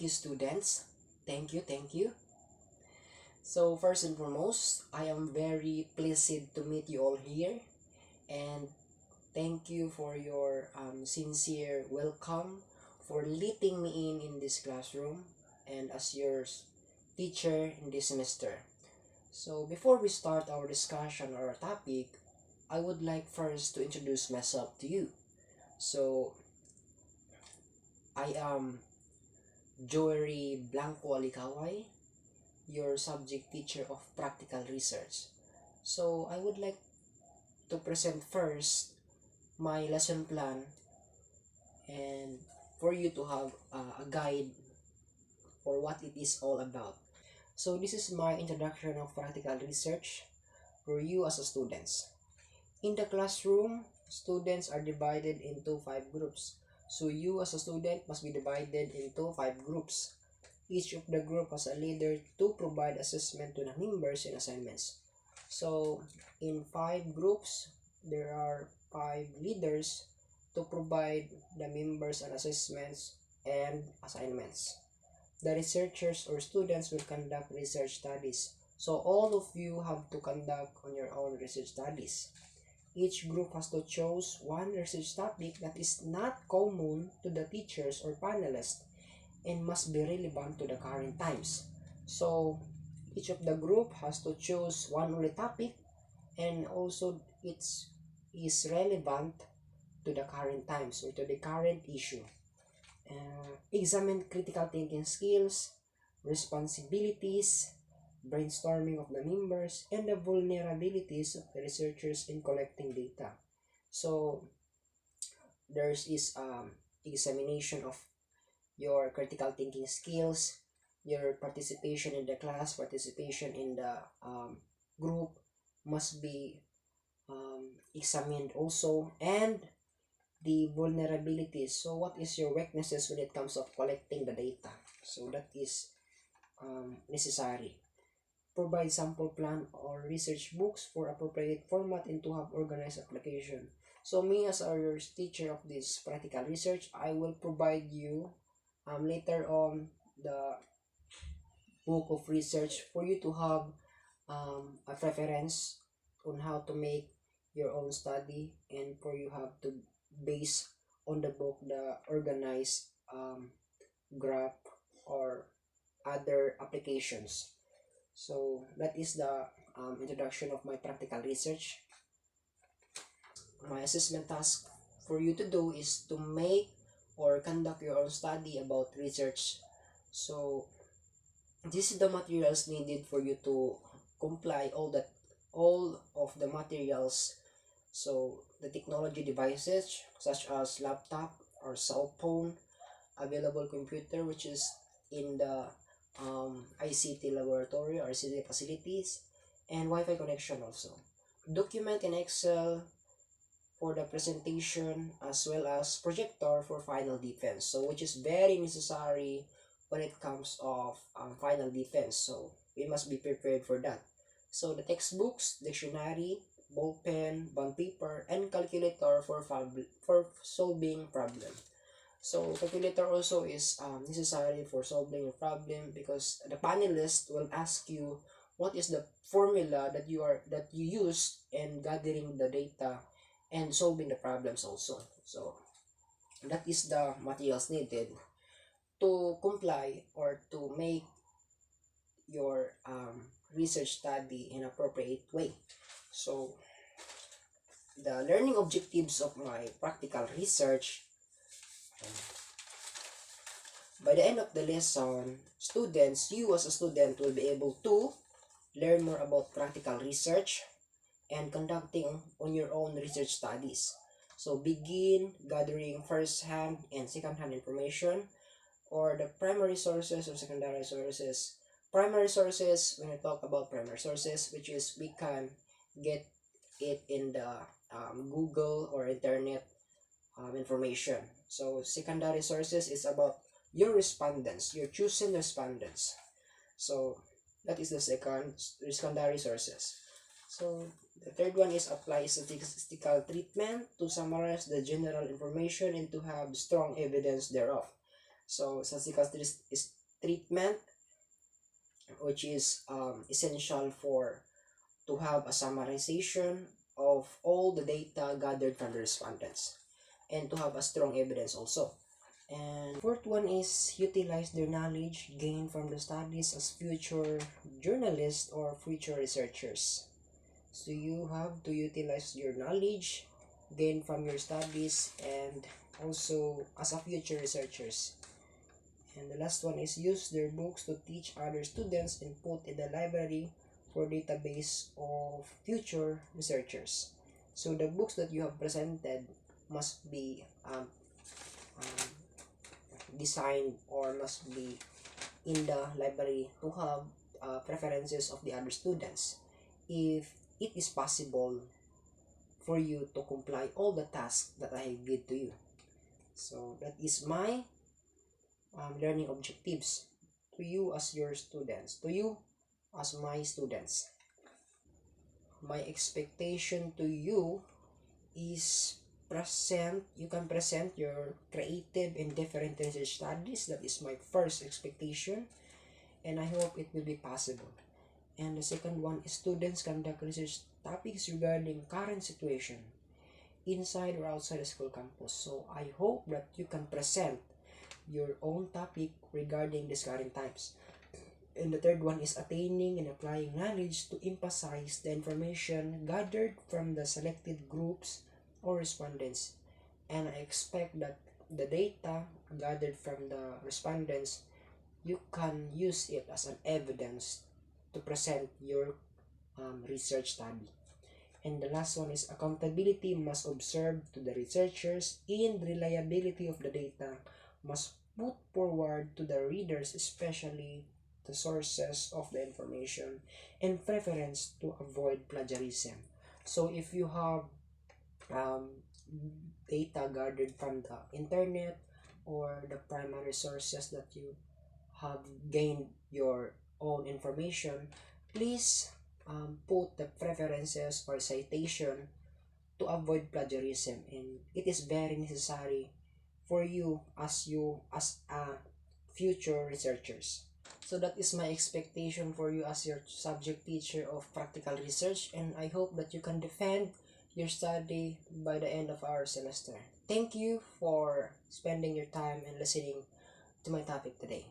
students. Thank you. So first and foremost, I am very pleased to meet you all here, and thank you for your sincere welcome for letting me in this classroom and as your teacher in this semester. So before we start our discussion or our topic, I would like first to introduce myself to you. So I am Joery Blanco Alicaway, your subject teacher of practical research. So I would like to present first my lesson plan and for you to have a guide for what it is all about. So this is my introduction of practical research for you as a students. In the classroom, students are divided into 5 groups. So you as a student must be divided into 5 groups. Each of the group has a leader to provide assessment to the members and assignments. So in 5 groups, there are 5 leaders to provide the members and assessments and assignments. The researchers or students will conduct research studies. So all of you have to conduct on your own research studies. Each group has to choose one research topic that is not common to the teachers or panelists and must be relevant to the current times. So each of the group has to choose one only topic and also it is relevant to the current times or to the current issue. Examine critical thinking skills, responsibilities, brainstorming of the members, and the vulnerabilities of the researchers in collecting data. So there's is examination of your critical thinking skills, your participation in the class, participation in the group must be examined also, and the vulnerabilities. So what is your weaknesses when it comes of collecting the data? So that is necessary. Provide sample plan or research books for appropriate format and to have organized application. So me as our teacher of this practical research, I will provide you later on the book of research for you to have a preference on how to make your own study, and for you have to base on the book the organized graph or other applications. So that is the introduction of my practical research. My assessment task for you to do is to make or conduct your own study about research. So this is the materials needed for you to comply all of the materials. So the technology devices such as laptop or cell phone, available computer which is in the ICT laboratory or ICT facilities, and Wi-Fi connection also. Document in Excel for the presentation as well as projector for final defense. So which is very necessary when it comes of final defense. So we must be prepared for that. So the textbooks, dictionary, ball pen, bond paper, and calculator for solving problem. So calculator also is necessary for solving a problem because the panelist will ask you what is the formula that you use in gathering the data and solving the problems also. So that is the materials needed to comply or to make your research study in appropriate way. So the learning objectives of my practical research, by the end of the lesson, you as a student will be able to learn more about practical research and conducting on your own research studies. So begin gathering first-hand and second-hand information or the primary sources or secondary sources. Primary sources, when I talk about primary sources, which is we can get it in the Google or internet information. So secondary sources is about your respondents, your chosen respondents. So that is the secondary sources. So the third one is apply statistical treatment to summarize the general information and to have strong evidence thereof. So statistical treatment, which is essential for to have a summarization of all the data gathered from the respondents and to have a strong evidence also. And fourth one is utilize their knowledge gained from the studies as future journalists or future researchers. So you have to utilize your knowledge gained from your studies and also as a future researchers. And the last one is use their books to teach other students and put in the library for database of future researchers. So the books that you have presented must be um, designed or must be in the library to have preferences of the other students. If it is possible for you to comply all the tasks that I give to you. So that is my learning objectives to you as your students, to you as my students. My expectation to you is you can present your creative and different research studies. That is my first expectation, and I hope it will be possible. And the second one is students conduct research topics regarding current situation inside or outside the school campus. So I hope that you can present your own topic regarding these current times. And the third one is attaining and applying knowledge to emphasize the information gathered from the selected groups or respondents. And I expect that the data gathered from the respondents, you can use it as an evidence to present your research study. And the last one is accountability must observe to the researchers in reliability of the data must put forward to the readers, especially the sources of the information and preference to avoid plagiarism. So if you have um, data gathered from the internet or the primary sources that you have gained your own information, please put the preferences or citation to avoid plagiarism, and it is very necessary for you as a future researchers. So that is my expectation for you as your subject teacher of practical research, and I hope that you can defend your study by the end of our semester. Thank you for spending your time and listening to my topic today.